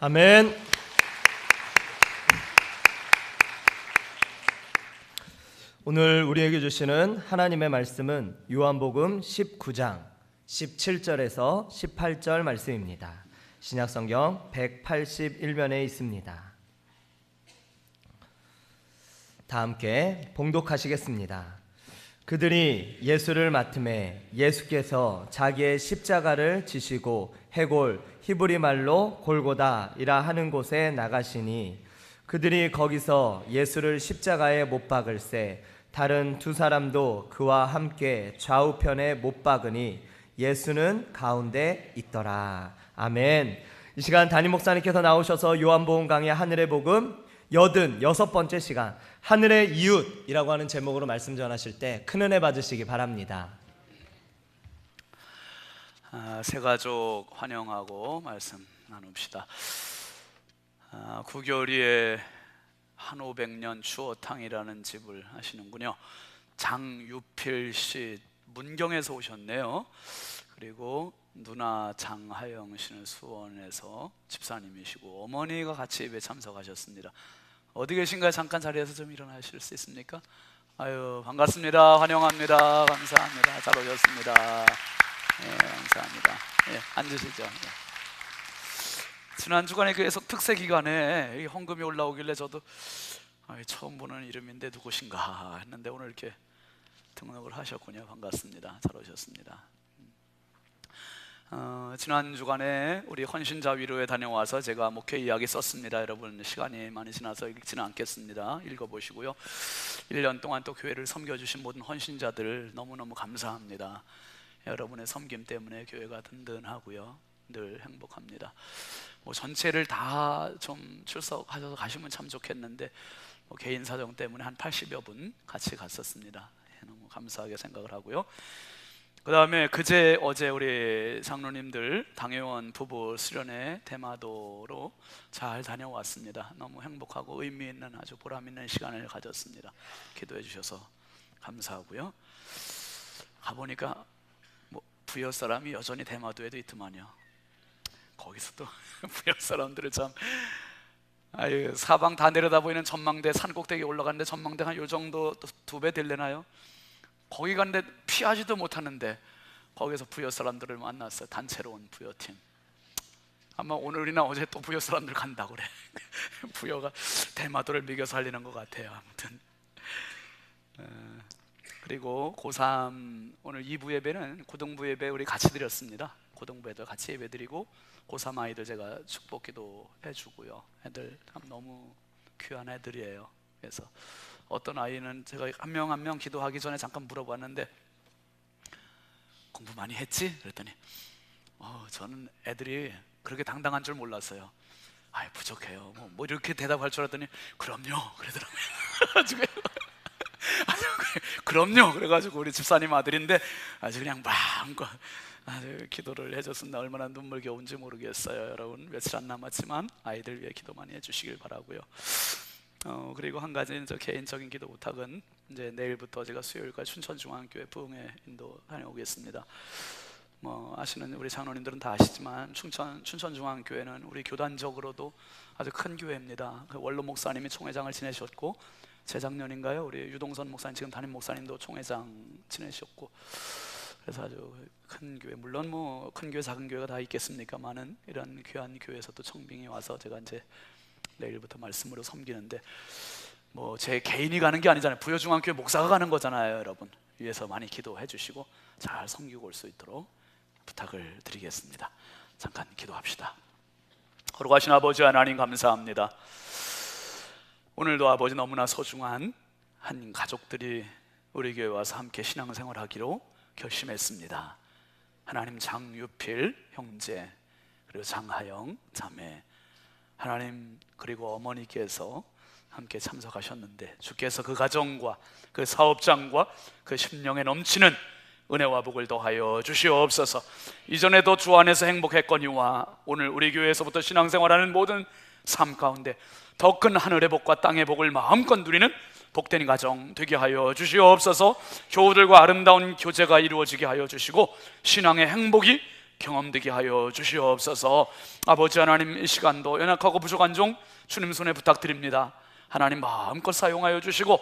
아멘. 오늘 우리에게 주시는 하나님의 말씀은 요한복음 19장 17절에서 18절 말씀입니다. 신약성경 181면에 있습니다. 다 함께 봉독하시겠습니다. 그들이 예수를 맡음에 예수께서 자기의 십자가를 지시고 해골 히브리 말로 골고다이라 하는 곳에 나가시니 그들이 거기서 예수를 십자가에 못 박을새 다른 두 사람도 그와 함께 좌우편에 못 박으니 예수는 가운데 있더라. 아멘. 이 시간 담임 목사님께서 나오셔서 요한복음 강의 하늘의 복음 86번째 시간 하늘의 이웃이라고 하는 제목으로 말씀 전하실 때 큰 은혜 받으시기 바랍니다. 새가족 환영하고 말씀 나눕시다. 구교리에 한500년 추어탕이라는 집을 하시는군요. 장유필 씨 문경에서 오셨네요. 그리고 누나 장하영 씨는 수원에서 집사님이시고 어머니가 같이 예배 참석하셨습니다. 어디 계신가요? 잠깐 자리에서 좀 일어나실 수 있습니까? 아유, 반갑습니다. 환영합니다. 감사합니다. 잘 오셨습니다. 네, 감사합니다. 네, 앉으시죠. 네. 지난 주간에 계속 특세 기간에 헌금이 올라오길래 저도 처음 보는 이름인데 누구신가 했는데 오늘 이렇게 등록을 하셨군요. 반갑습니다. 잘 오셨습니다. 지난 주간에 우리 헌신자 위로에 다녀와서 제가 목회 이야기 썼습니다. 여러분 시간이 많이 지나서 읽지는 않겠습니다. 읽어보시고요. 1년 동안 또 교회를 섬겨주신 모든 헌신자들 너무너무 감사합니다. 여러분의 섬김 때문에 교회가 든든하고요, 늘 행복합니다. 전체를 다 좀 출석하셔서 가시면 참 좋겠는데 개인 사정 때문에 한 80여 분 같이 갔었습니다. 너무 감사하게 생각을 하고요. 그 다음에 어제 우리 장로님들 당회원 부부 수련회 대마도로 잘 다녀왔습니다. 너무 행복하고 의미 있는 아주 보람 있는 시간을 가졌습니다. 기도해 주셔서 감사하고요. 가보니까 부여 사람이 여전히 대마도에도 있더만요. 거기서 또 부여 사람들을 참 사방 다 내려다보이는 전망대 산꼭대기에 올라갔는데 전망대가 한 요 정도 2배 되려나요? 거기 갔는데 피하지도 못하는데 거기서 부여 사람들을 만났어요. 단체로 온 부여팀. 아마 오늘이나 어제 또 부여 사람들 간다고 그래. 부여가 대마도를 미겨 살리는 것 같아요. 아무튼 그리고 고3 오늘 2부 예배는 고등부 예배 우리 같이 드렸습니다. 고등부 애들 같이 예배 드리고 고3 아이들 제가 축복 기도 해주고요. 애들 참 너무 귀한 애들이에요. 그래서 어떤 아이는 제가 한 명 한 명 기도하기 전에 잠깐 물어봤는데 공부 많이 했지? 그랬더니 저는 애들이 그렇게 당당한 줄 몰랐어요. 부족해요. 뭐 이렇게 대답할 줄 알았더니 그럼요 그러더라고요. 그럼요. 그래가지고 우리 집사님 아들인데 아주 그냥 마음껏 아주 기도를 해줬습니다. 얼마나 눈물겨운지 모르겠어요. 여러분 며칠 안 남았지만 아이들 위해 기도 많이 해주시길 바라고요. 그리고 한 가지는 저 개인적인 기도 부탁은 이제 내일부터 제가 수요일까지 춘천중앙교회 부흥회 인도 다녀오겠습니다. 아시는 우리 장로님들은 다 아시지만 춘천중앙교회는 우리 교단적으로도 아주 큰 교회입니다. 원로 목사님이 총회장을 지내셨고 재작년인가요? 우리 유동선 목사님 지금 담임 목사님도 총회장 지내셨고 그래서 아주 큰 교회, 물론 큰 교회 작은 교회가 다 있겠습니까만은 이런 귀한 교회에서도 청빙이 와서 제가 이제 내일부터 말씀으로 섬기는데 제 개인이 가는 게 아니잖아요. 부여중앙교회 목사가 가는 거잖아요. 여러분 위해서 많이 기도해 주시고 잘 섬기고 올 수 있도록 부탁을 드리겠습니다. 잠깐 기도합시다. 거룩하신 아버지 하나님 감사합니다. 오늘도 아버지 너무나 소중한 한 가족들이 우리 교회 와서 함께 신앙생활하기로 결심했습니다. 하나님 장유필 형제 그리고 장하영 자매 하나님 그리고 어머니께서 함께 참석하셨는데 주께서 그 가정과 그 사업장과 그 심령에 넘치는 은혜와 복을 더하여 주시옵소서. 이전에도 주 안에서 행복했거니와 오늘 우리 교회에서부터 신앙생활하는 모든 삶 가운데 더 큰 하늘의 복과 땅의 복을 마음껏 누리는 복된 가정 되게 하여 주시옵소서. 교우들과 아름다운 교제가 이루어지게 하여 주시고 신앙의 행복이 경험되게 하여 주시옵소서. 아버지 하나님, 이 시간도 연약하고 부족한 종 주님 손에 부탁드립니다. 하나님 마음껏 사용하여 주시고,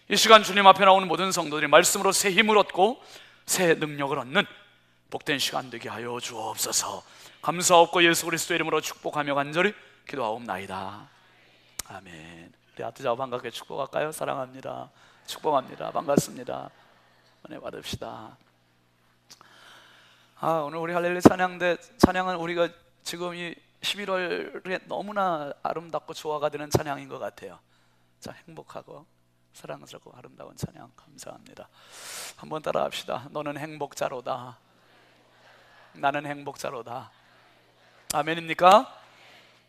이 시간 주님 앞에 나오는 모든 성도들이 말씀으로 새 힘을 얻고 새 능력을 얻는 복된 시간 되게 하여 주옵소서. 감사없고 예수 그리스도의 이름으로 축복하며 간절히 기도하옵나이다. 아멘. 우리 아트자와 반갑게 축복할까요? 사랑합니다. 축복합니다. 반갑습니다. 은혜 받읍시다. 오늘 우리 할렐루야 찬양대 찬양은 우리가 지금 이 11월에 너무나 아름답고 조화가 되는 찬양인 것 같아요. 자, 행복하고 사랑스럽고 아름다운 찬양 감사합니다. 한번 따라합시다. 너는 행복자로다. 나는 행복자로다. 아멘입니까?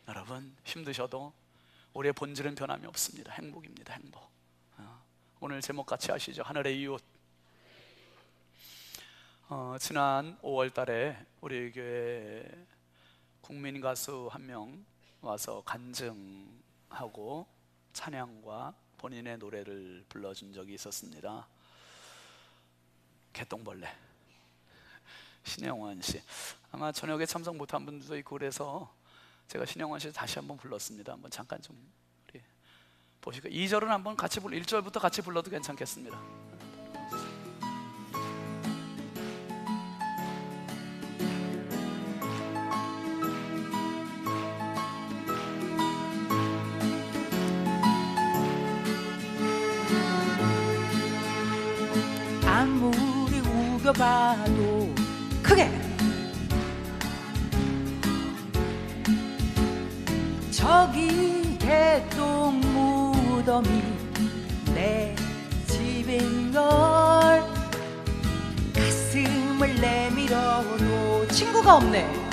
여러분, 힘드셔도 우리의 본질은 변함이 없습니다. 행복입니다. 행복. 오늘 제목 같이 아시죠? 하늘의 이웃. 지난 5월 달에 우리 교회 국민 가수 한 명 와서 간증하고 찬양과 본인의 노래를 불러준 적이 있었습니다. 개똥벌레 신영원 씨. 아마 저녁에 참석 못한 분들도 있고 그래서 제가 신영원 씨 다시 한번 불렀습니다. 한번 잠깐 좀 우리 보시고 2절은 한번 같이 1절부터 같이 불러도 괜찮겠습니다. 아무리 우겨봐도 크게 저기 개똥 무덤이 내 집인걸 가슴을 내밀어도 친구가 없네.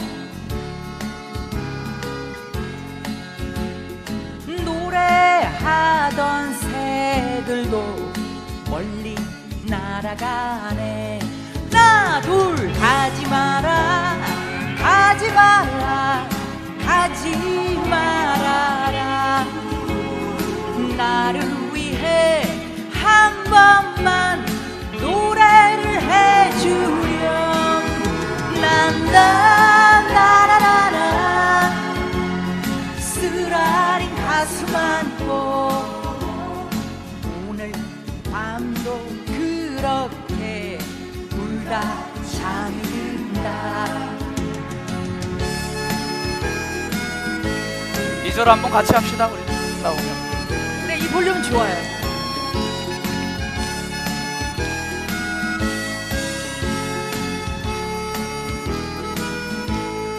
노래하던 새들도 멀리 날아가네. 하나 둘 가지 마라 가지 마라 가지 말아라. 나를 위해 한 번만 노래를 해주렴. 난나나나나나 쓰라린 가슴 안고 오늘 밤도 그렇게 울다 잠이 든다. 2절 한번 같이 합시다. 우리 나오면. 네, 이 볼륨 좋아요.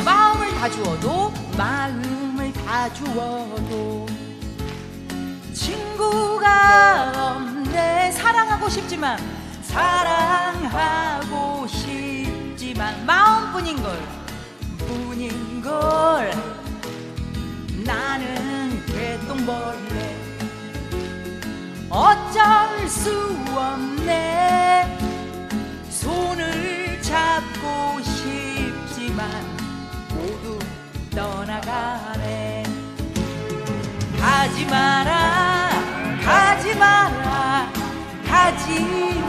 마음을 다 주어도 마음을 다 주어도 친구가 없네. 사랑하고 싶지만 사랑하고 싶지만 마음뿐인걸 나는 개똥벌레 어쩔 수 없네. 손을 잡고 싶지만 모두 떠나가네. 가지 마라 가지 마라 가지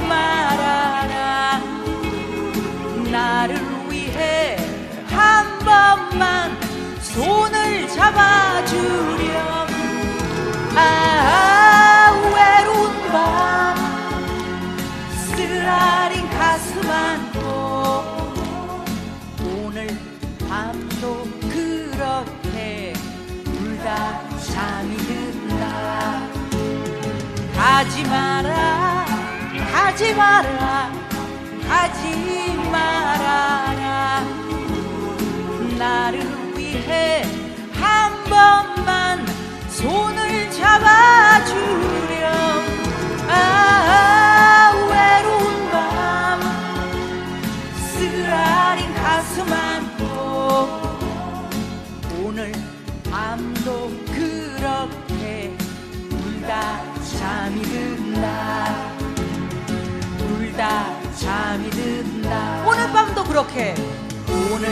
말아라. 나를 위해 한 번만 손을 잡아주렴. 외로운 밤 쓰라린 가슴 안고 오늘 밤도 그렇게 울다 잠이 든다. 가지 마라 가지 마라 가지 말아라. 나를 위해 한 번만 손을 잡아주렴. 외로운 밤 쓰라린 가슴 안고 오늘 밤도 그렇게 울다 잠이 든다. 울다 잠이 든다. 오늘 밤도 그렇게 오늘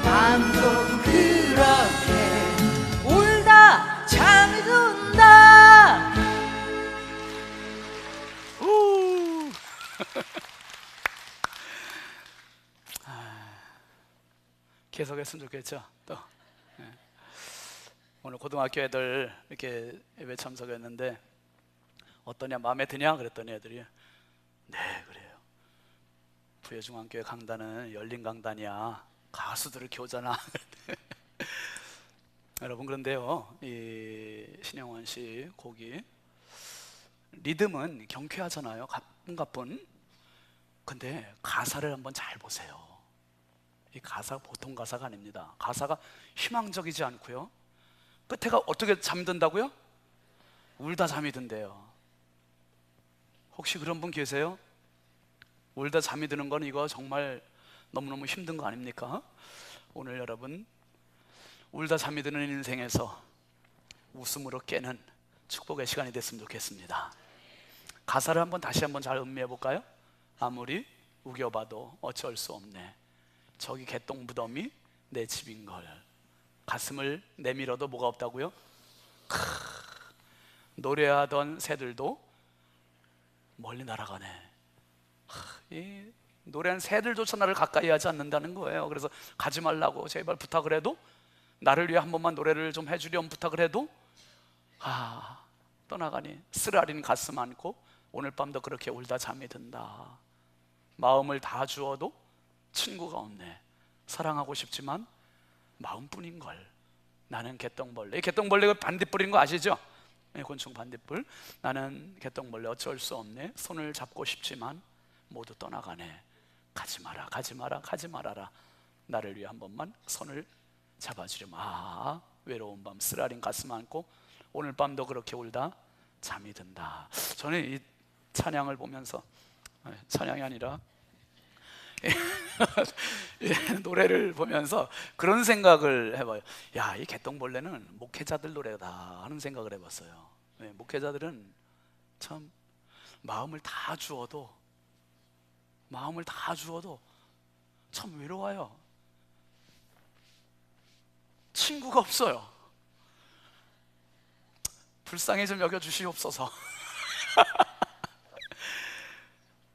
밤도 그렇게 울다 잠이 든다. 계속했으면 좋겠죠. 또 예. 오늘 고등학교 애들 이렇게 예배 참석했는데 어떠냐, 마음에 드냐 그랬더니 애들이 네 그래요. 부여중앙교회 강단은 열린 강단이야. 가수들을 교잖아. 여러분, 그런데요, 이 신영원 씨 곡이 리듬은 경쾌하잖아요. 가뿐가뿐. 근데 가사를 한번 잘 보세요. 이 가사가 보통 가사가 아닙니다. 가사가 희망적이지 않고요, 끝에가 어떻게 잠이 든다고요? 울다 잠이 든대요. 혹시 그런 분 계세요? 울다 잠이 드는 건 이거 정말 너무너무 힘든 거 아닙니까? 오늘 여러분, 울다 잠이 드는 인생에서 웃음으로 깨는 축복의 시간이 됐으면 좋겠습니다. 가사를 다시 한번 잘 음미해 볼까요? 아무리 우겨봐도 어쩔 수 없네. 저기 개똥 무덤이 내 집인걸. 가슴을 내밀어도 뭐가 없다고요? 노래하던 새들도 멀리 날아가네. 이 노래하는 새들조차 나를 가까이 하지 않는다는 거예요. 그래서 가지 말라고 제발 부탁을 해도, 나를 위해 한 번만 노래를 좀 해주렴 부탁을 해도 떠나가니 쓰라린 가슴 안고 오늘 밤도 그렇게 울다 잠이 든다. 마음을 다 주어도 친구가 없네. 사랑하고 싶지만 마음뿐인걸. 나는 개똥벌레. 이 개똥벌레가 반딧불인 거 아시죠? 곤충 반딧불. 나는 개똥벌레 어쩔 수 없네. 손을 잡고 싶지만 모두 떠나가네. 가지 마라, 가지 마라, 가지 말아라. 나를 위해 한 번만 손을 잡아주렴. 외로운 밤 쓰라린 가슴 안고 오늘 밤도 그렇게 울다 잠이 든다. 저는 이 찬양을 보면서, 찬양이 아니라 노래를 보면서 그런 생각을 해봐요. 야, 이 개똥벌레는 목회자들 노래다 하는 생각을 해봤어요. 목회자들은 참 마음을 다 주어도 참 외로워요. 친구가 없어요. 불쌍히 좀 여겨주시옵소서.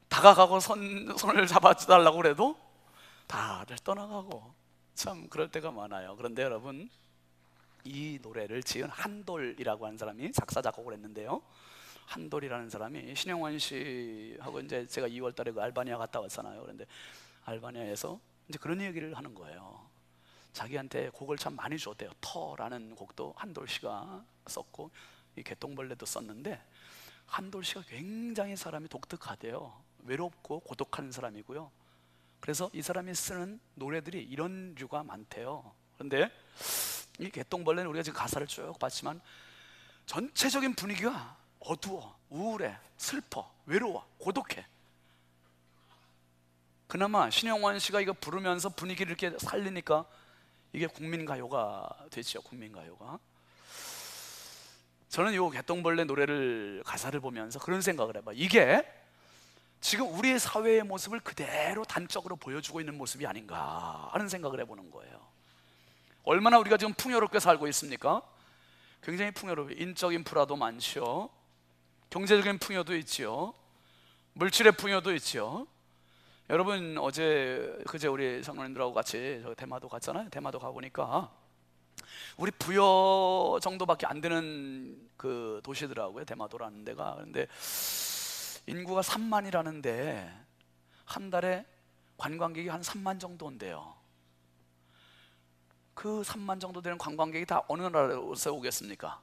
다가가고 손을 잡아달라고 그래도 다들 떠나가고, 참 그럴 때가 많아요. 그런데 여러분, 이 노래를 지은 한돌이라고 하는 사람이 작사 작곡을 했는데요, 한돌이라는 사람이 신영원 씨하고 이제 제가 2월 달에 그 알바니아 갔다 왔잖아요. 그런데 알바니아에서 이제 그런 얘기를 하는 거예요. 자기한테 곡을 참 많이 줬대요. 터라는 곡도 한돌 씨가 썼고 이 개똥벌레도 썼는데, 한돌 씨가 굉장히 사람이 독특하대요. 외롭고 고독한 사람이고요. 그래서 이 사람이 쓰는 노래들이 이런 류가 많대요. 그런데 이 개똥벌레는 우리가 지금 가사를 쭉 봤지만 전체적인 분위기가 어두워, 우울해, 슬퍼, 외로워, 고독해. 그나마 신영원 씨가 이거 부르면서 분위기를 이렇게 살리니까 이게 국민가요가 됐죠. 국민가요가. 저는 이 개똥벌레 노래를 가사를 보면서 그런 생각을 해봐요. 이게 지금 우리의 사회의 모습을 그대로 단적으로 보여주고 있는 모습이 아닌가 하는 생각을 해보는 거예요. 얼마나 우리가 지금 풍요롭게 살고 있습니까? 굉장히 풍요로워요. 인적 인프라도 많죠. 경제적인 풍요도 있지요. 물질의 풍요도 있지요. 여러분, 그제 우리 장로님들하고 같이 저 대마도 갔잖아요. 대마도 가보니까 우리 부여 정도밖에 안 되는 그 도시더라고요. 대마도라는 데가. 그런데 인구가 3만이라는데 한 달에 관광객이 한 3만 정도 온대요. 그 3만 정도 되는 관광객이 다 어느 나라에서 오겠습니까?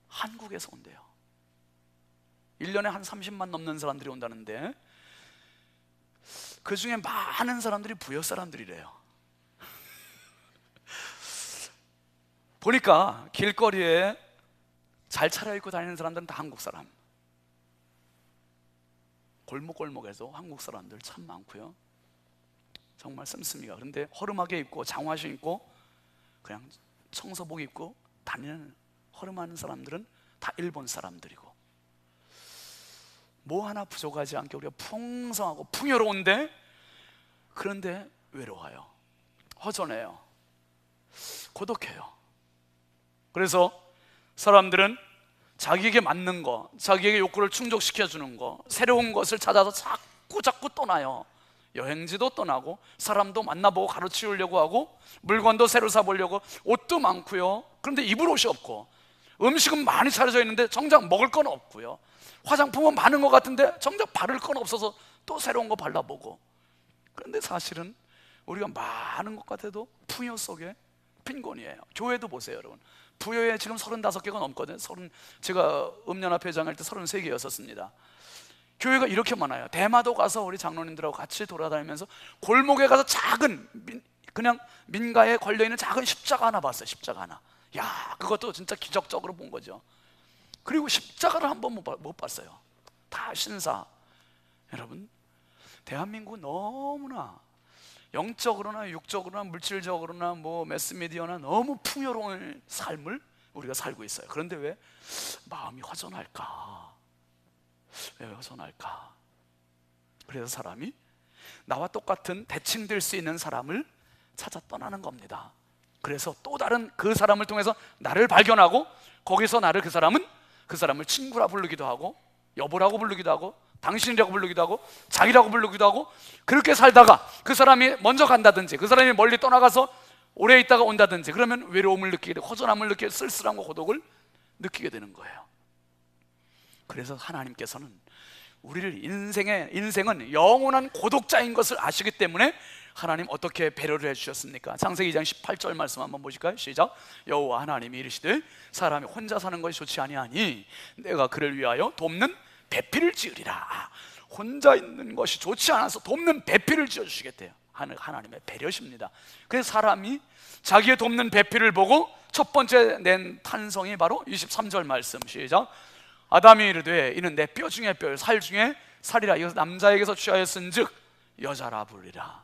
한국에서 온대요. 1년에 한 30만 넘는 사람들이 온다는데 그 중에 많은 사람들이 부여 사람들이래요. 보니까 길거리에 잘 차려입고 다니는 사람들은 다 한국 사람. 골목골목에서 한국 사람들 참 많고요. 정말 씀씀이가. 그런데 허름하게 입고 장화신 입고 그냥 청소복 입고 다니는 허름한 사람들은 다 일본 사람들이고, 뭐 하나 부족하지 않게 우리가 풍성하고 풍요로운데, 그런데 외로워요. 허전해요. 고독해요. 그래서 사람들은 자기에게 맞는 거, 자기에게 욕구를 충족시켜주는 거, 새로운 것을 찾아서 자꾸 떠나요. 여행지도 떠나고 사람도 만나보고 가르치려고 하고 물건도 새로 사보려고, 옷도 많고요. 그런데 입을 옷이 없고, 음식은 많이 차려져 있는데 정작 먹을 건 없고요. 화장품은 많은 것 같은데 정작 바를 건 없어서 또 새로운 거 발라보고. 그런데 사실은 우리가 많은 것 같아도 풍요 속에 빈곤이에요. 교회도 보세요, 여러분. 부여에 지금 35개가 넘거든요. 제가 음연합 회장할 때 33개였었습니다. 교회가 이렇게 많아요. 대마도 가서 우리 장로님들하고 같이 돌아다니면서 골목에 가서 작은 그냥 민가에 걸려있는 작은 십자가 하나 봤어요. 십자가 하나. 야, 그것도 진짜 기적적으로 본 거죠. 그리고 십자가를 한 번 못 봤어요. 다 신사. 여러분, 대한민국은 너무나 영적으로나 육적으로나 물질적으로나 뭐 매스미디어나 너무 풍요로운 삶을 우리가 살고 있어요. 그런데 왜 마음이 허전할까? 왜 허전할까? 그래서 사람이 나와 똑같은 대칭될 수 있는 사람을 찾아 떠나는 겁니다. 그래서 또 다른 그 사람을 통해서 나를 발견하고, 거기서 나를 그 사람을 친구라 부르기도 하고, 여보라고 부르기도 하고, 당신이라고 부르기도 하고, 자기라고 부르기도 하고, 그렇게 살다가 그 사람이 먼저 간다든지, 그 사람이 멀리 떠나가서 오래 있다가 온다든지, 그러면 외로움을 느끼게 되고 허전함을 느끼게, 쓸쓸함과 고독을 느끼게 되는 거예요. 그래서 하나님께서는 우리를 인생은 영원한 고독자인 것을 아시기 때문에 하나님 어떻게 배려를 해주셨습니까? 창세기 2장 18절 말씀 한번 보실까요? 시작. 여호와 하나님이 이르시되 사람이 혼자 사는 것이 좋지 아니하니 내가 그를 위하여 돕는 배필을 지으리라. 혼자 있는 것이 좋지 않아서 돕는 배필을 지어주시겠대요. 하나님의 배려십니다. 그래서 사람이 자기의 돕는 배필을 보고 첫 번째 낸 탄성이 바로 23절 말씀. 시작. 아담이 이르되 이는 내 뼈 중에 뼈, 살 중에 살이라. 이것은 남자에게서 취하였은즉 여자라 부르리라.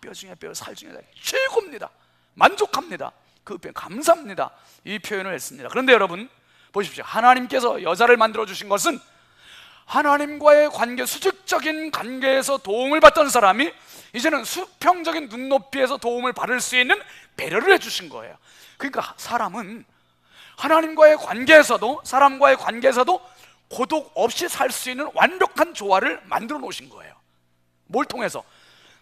뼈 중에 뼈, 살 중에 살, 최고입니다. 만족합니다. 그 표현 감사합니다. 이 표현을 했습니다. 그런데 여러분 보십시오. 하나님께서 여자를 만들어 주신 것은 하나님과의 관계, 수직적인 관계에서 도움을 받던 사람이 이제는 수평적인 눈높이에서 도움을 받을 수 있는 배려를 해주신 거예요. 그러니까 사람은 하나님과의 관계에서도, 사람과의 관계에서도 고독 없이 살 수 있는 완벽한 조화를 만들어 놓으신 거예요. 뭘 통해서?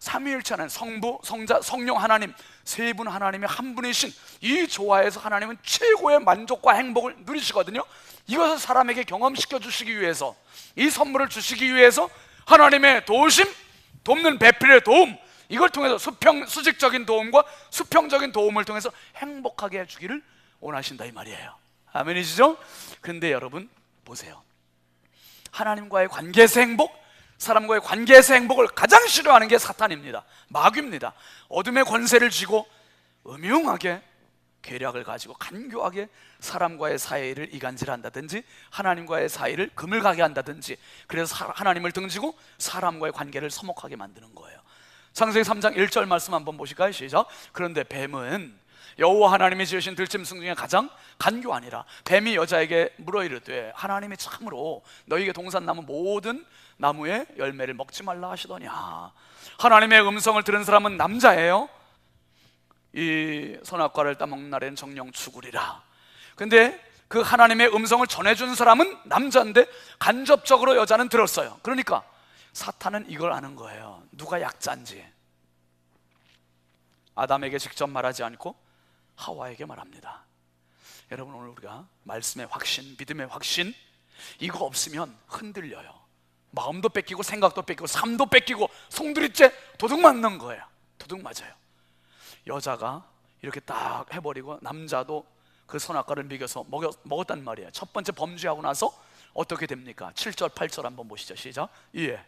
삼위일체 하나님, 성부, 성자, 성령 하나님 세 분 하나님의 한 분이신 이 조화에서 하나님은 최고의 만족과 행복을 누리시거든요. 이것을 사람에게 경험시켜 주시기 위해서, 이 선물을 주시기 위해서 하나님의 도우심, 돕는 배필의 도움, 이걸 통해서 수직적인 도움과 수평적인 도움을 통해서 행복하게 해주기를 원하신다 이 말이에요. 아멘이시죠? 그런데 여러분 보세요. 하나님과의 관계에서 행복, 사람과의 관계에서 행복을 가장 싫어하는 게 사탄입니다. 마귀입니다. 어둠의 권세를 쥐고 음흉하게 계략을 가지고 간교하게 사람과의 사이를 이간질한다든지 하나님과의 사이를 그물가게 한다든지, 그래서 하나님을 등지고 사람과의 관계를 서먹하게 만드는 거예요. 창세기 3장 1절 말씀 한번 보실까요? 시작. 그런데 뱀은 여호와 하나님이 지으신 들짐승 중에 가장 간교하니라. 뱀이 여자에게 물어 이르되 하나님이 참으로 너희에게 동산나무 모든 나무의 열매를 먹지 말라 하시더냐. 하나님의 음성을 들은 사람은 남자예요. 이 선악과를 따먹는 날에는 정령 죽으리라. 근데 그 하나님의 음성을 전해준 사람은 남자인데 간접적으로 여자는 들었어요. 그러니까 사탄은 이걸 아는 거예요. 누가 약자인지. 아담에게 직접 말하지 않고 하와에게 말합니다. 여러분 오늘 우리가 말씀의 확신, 믿음의 확신, 이거 없으면 흔들려요. 마음도 뺏기고 생각도 뺏기고 삶도 뺏기고 송두리째 도둑 맞는 거예요. 도둑 맞아요. 여자가 이렇게 딱 해버리고 남자도 그 선악과를 먹여서 먹었단 말이에요. 첫 번째 범죄하고 나서 어떻게 됩니까? 7절 8절 한번 보시죠. 시작. 예.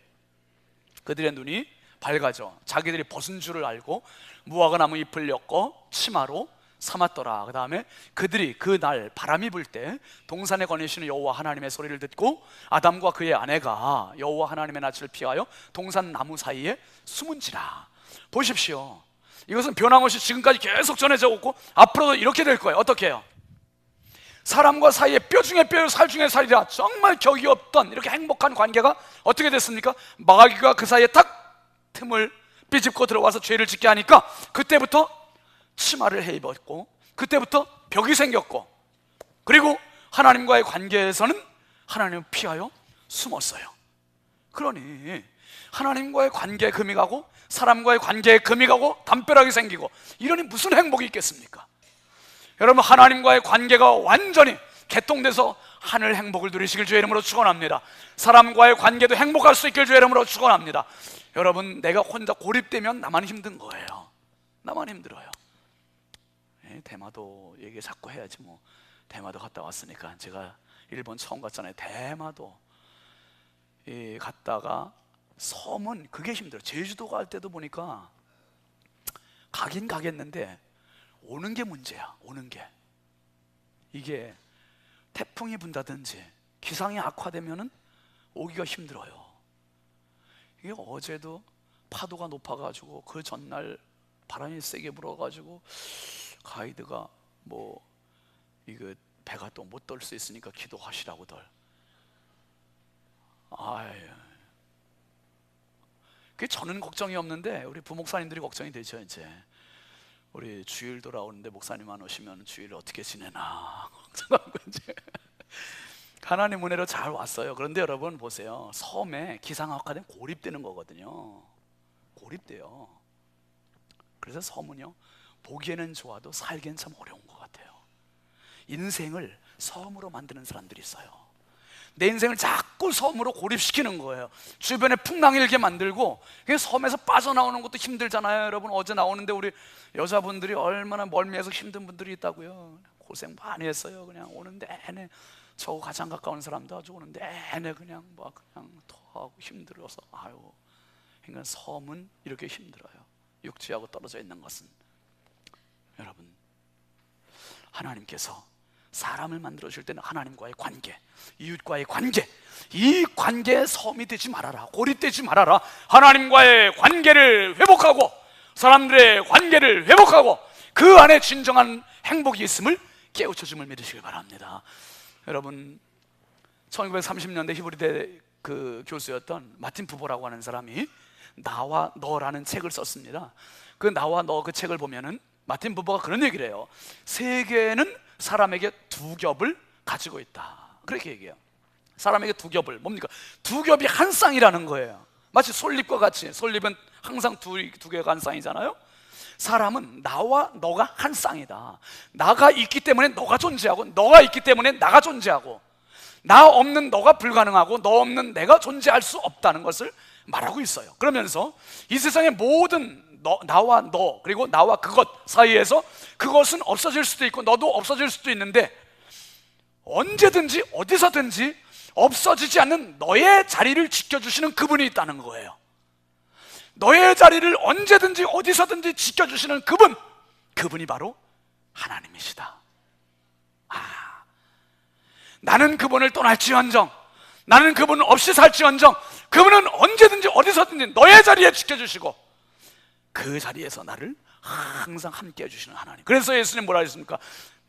그들의 눈이 밝아져 자기들이 벗은 줄을 알고 무화과 나무 잎을 엮어 치마로 삼았더라. 그 다음에 그들이 그 날 바람이 불 때 동산에 거니시는 여호와 하나님의 소리를 듣고 아담과 그의 아내가 여호와 하나님의 낯을 피하여 동산 나무 사이에 숨은지라. 보십시오. 이것은 변함없이 지금까지 계속 전해져 오고 앞으로도 이렇게 될 거예요. 어떻게 해요? 사람과 사이에 뼈 중에 뼈, 살 중에 살이라 정말 격이 없던 이렇게 행복한 관계가 어떻게 됐습니까? 마귀가 그 사이에 탁 틈을 삐집고 들어와서 죄를 짓게 하니까 그때부터 치마를 해 입었고, 그때부터 벽이 생겼고, 그리고 하나님과의 관계에서는 하나님을 피하여 숨었어요. 그러니 하나님과의 관계에 금이 가고 사람과의 관계에 금이 가고 담벼락이 생기고 이러니 무슨 행복이 있겠습니까? 여러분, 하나님과의 관계가 완전히 개통돼서 하늘 행복을 누리시길 주의 이름으로 축원합니다. 사람과의 관계도 행복할 수 있길 주의 이름으로 축원합니다. 여러분, 내가 혼자 고립되면 나만 힘든 거예요. 나만 힘들어요. 대마도 얘기 자꾸 해야지 뭐. 대마도 갔다 왔으니까, 제가 일본 처음 갔잖아요. 대마도 갔다가 섬은 그게 힘들어요. 제주도 갈 때도 보니까 가긴 가겠는데 오는 게 문제야. 오는 게, 이게 태풍이 분다든지 기상이 악화되면은 오기가 힘들어요. 이게 어제도 파도가 높아가지고 그 전날 바람이 세게 불어가지고 가이드가 뭐 이거 배가 또 못 떨 수 있으니까 기도하시라고들. 아유, 그 저는 걱정이 없는데 우리 부목사님들이 걱정이 되죠. 이제 우리 주일 돌아오는데 목사님 안 오시면 주일 어떻게 지내나 걱정하고 이제 하나님 은혜로 잘 왔어요. 그런데 여러분 보세요. 섬에 기상악화되면 고립되는 거거든요. 고립돼요. 그래서 섬은요, 보기에는 좋아도 살기엔 참 어려운 것 같아요. 인생을 섬으로 만드는 사람들이 있어요. 내 인생을 자꾸 섬으로 고립시키는 거예요. 주변에 풍랑이 일게 만들고, 섬에서 빠져나오는 것도 힘들잖아요. 여러분, 어제 나오는데 우리 여자분들이 얼마나 멀미해서 힘든 분들이 있다고요. 고생 많이 했어요. 그냥 오는 내내, 저 가장 가까운 사람도 아주 오는 내내 그냥 그냥 토하고 힘들어서. 아유, 그러니까 섬은 이렇게 힘들어요. 육지하고 떨어져 있는 것은. 여러분, 하나님께서 사람을 만들어 주실 때는 하나님과의 관계, 이웃과의 관계, 이 관계에 섬이 되지 말아라. 고립되지 말아라. 하나님과의 관계를 회복하고 사람들의 관계를 회복하고 그 안에 진정한 행복이 있음을 깨우쳐줌을 믿으시길 바랍니다. 여러분, 1930년대 히브리대 그 교수였던 마틴 부보라고 하는 사람이 나와 너라는 책을 썼습니다. 그 나와 너 그 책을 보면은 마틴 부보가 그런 얘기를 해요. 세계는 사람에게 두 겹을 가지고 있다, 그렇게 얘기해요. 사람에게 두 겹을, 뭡니까? 두 겹이 한 쌍이라는 거예요. 마치 솔잎과 같이, 솔잎은 항상 두 개가 한 쌍이잖아요. 사람은 나와 너가 한 쌍이다. 나가 있기 때문에 너가 존재하고, 너가 있기 때문에 나가 존재하고, 나 없는 너가 불가능하고 너 없는 내가 존재할 수 없다는 것을 말하고 있어요. 그러면서 이 세상의 모든 나와 너, 그리고 나와 그것 사이에서 그것은 없어질 수도 있고 너도 없어질 수도 있는데, 언제든지 어디서든지 없어지지 않는 너의 자리를 지켜주시는 그분이 있다는 거예요. 너의 자리를 언제든지 어디서든지 지켜주시는 그분이 바로 하나님이시다. 나는 그분을 떠날지언정, 나는 그분 없이 살지언정, 그분은 언제든지 어디서든지 너의 자리에 지켜주시고 그 자리에서 나를 항상 함께 해주시는 하나님. 그래서 예수님 뭐라 했습니까?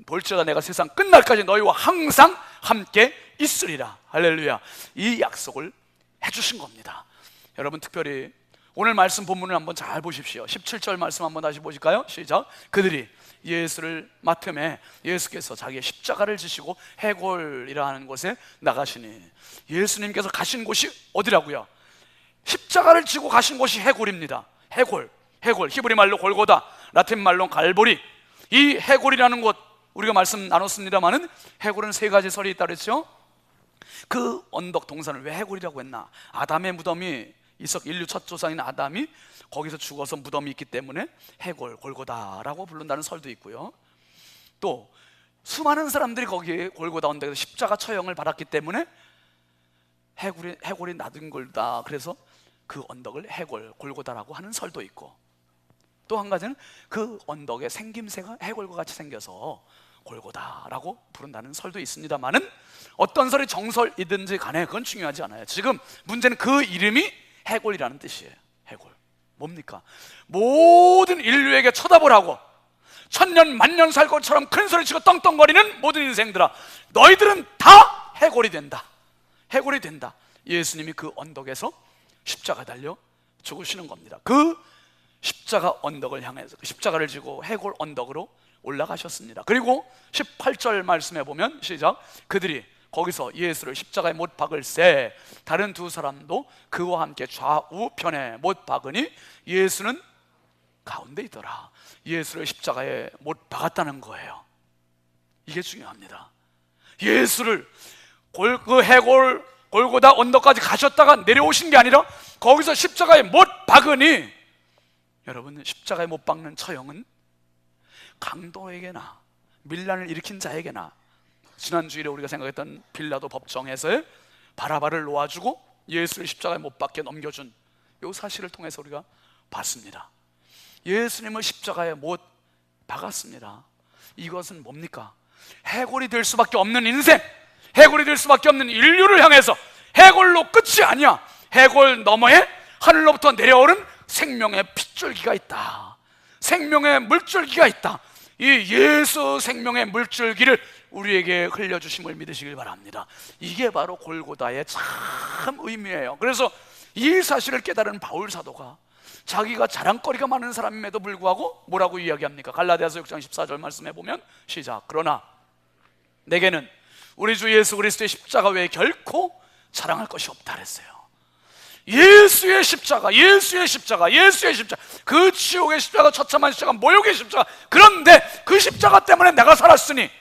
볼지어다 내가 세상 끝날까지 너희와 항상 함께 있으리라. 할렐루야. 이 약속을 해주신 겁니다. 여러분, 특별히 오늘 말씀 본문을 한번 잘 보십시오. 17절 말씀 한번 다시 보실까요? 시작. 그들이 예수를 맡음에 예수께서 자기의 십자가를 지시고 해골이라는 곳에 나가시니, 예수님께서 가신 곳이 어디라고요? 십자가를 지고 가신 곳이 해골입니다. 해골, 히브리 말로 골고다, 라틴 말로 갈보리. 이 해골이라는 곳, 우리가 말씀 나눴습니다마는 해골은 세 가지 설이 있다 그랬죠. 그 언덕 동산을 왜 해골이라고 했나? 아담의 무덤이 인류 첫 조상인 아담이 거기서 죽어서 무덤이 있기 때문에 해골, 골고다라고 부른다는 설도 있고요. 또 수많은 사람들이 거기에 골고다 언덕에서 십자가 처형을 받았기 때문에 해골이 나든 걸다, 그래서 그 언덕을 해골, 골고다라고 하는 설도 있고, 또 한 가지는 그 언덕의 생김새가 해골과 같이 생겨서 골고다라고 부른다는 설도 있습니다만은, 어떤 설이 정설이든지 간에 그건 중요하지 않아요. 지금 문제는 그 이름이 해골이라는 뜻이에요. 해골, 뭡니까? 모든 인류에게 쳐다보라고 천년 만년 살 것처럼 큰 소리치고 떵떵거리는 모든 인생들아, 너희들은 다 해골이 된다. 해골이 된다. 예수님이 그 언덕에서 십자가 달려 죽으시는 겁니다. 그 십자가 언덕을 향해서 십자가를 지고 해골 언덕으로 올라가셨습니다. 그리고 18절 말씀해 보면 시작. 그들이 거기서 예수를 십자가에 못 박을새 다른 두 사람도 그와 함께 좌우편에 못 박으니 예수는 가운데 있더라. 예수를 십자가에 못 박았다는 거예요. 이게 중요합니다. 예수를 그 해골 골고다 언덕까지 가셨다가 내려오신 게 아니라 거기서 십자가에 못 박으니, 여러분, 십자가에 못 박는 처형은 강도에게나 밀란을 일으킨 자에게나, 지난주일에 우리가 생각했던 빌라도 법정에서의 바라바를 놓아주고 예수를 십자가에 못 박게 넘겨준 이 사실을 통해서 우리가 봤습니다. 예수님을 십자가에 못 박았습니다. 이것은 뭡니까? 해골이 될 수밖에 없는 인생, 해골이 될 수밖에 없는 인류를 향해서 해골로 끝이 아니야. 해골 너머에 하늘로부터 내려오는 생명의 핏줄기가 있다. 생명의 물줄기가 있다. 이 예수 생명의 물줄기를 우리에게 흘려주심을 믿으시길 바랍니다. 이게 바로 골고다의 참 의미예요. 그래서 이 사실을 깨달은 바울 사도가 자기가 자랑거리가 많은 사람임에도 불구하고 뭐라고 이야기합니까? 갈라디아서 6장 14절 말씀해 보면 시작. 그러나 내게는 우리 주 예수 그리스도의 십자가 외에 결코 자랑할 것이 없다 그랬어요. 예수의 십자가, 예수의 십자가, 예수의 십자가, 그 지옥의 십자가, 처참한 십자가, 모욕의 십자가. 그런데 그 십자가 때문에 내가 살았으니,